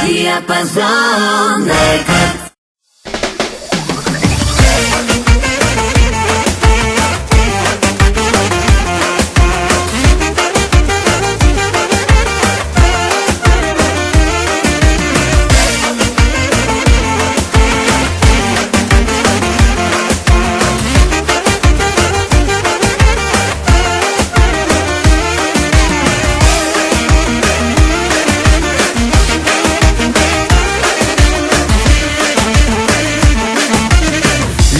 Диапазон рекорд.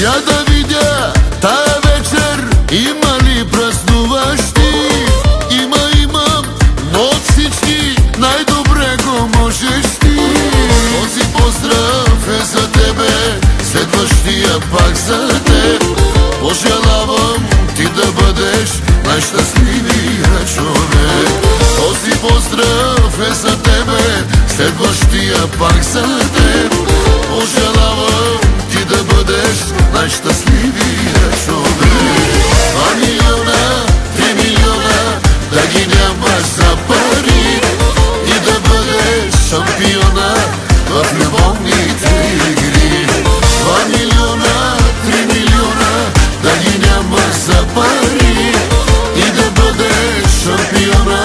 Я да видя тая вечер има ли празнуващи. Имам, но от всички най-добре го можеш ти. Този поздрав е за тебе, следващия пак за теб. Пожелавам ти да бъдеш най-щастливия човек. Този поздрав е за тебе, следващия пак за теб. Пожелавам ти да бъдеш най-щастливия човек. 2 милиона, 3 милиона, да ги нямаш за пари и да бъдеш шампиона в любовните игри. 2 милиона, 3 милиона, да ги нямаш за пари и да бъдеш шампиона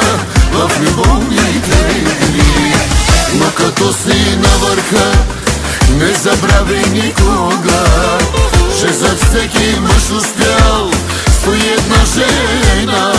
в любовните игри. Но като си на върха, не забравяй никога, че зад всеки мъж успял стои една жена.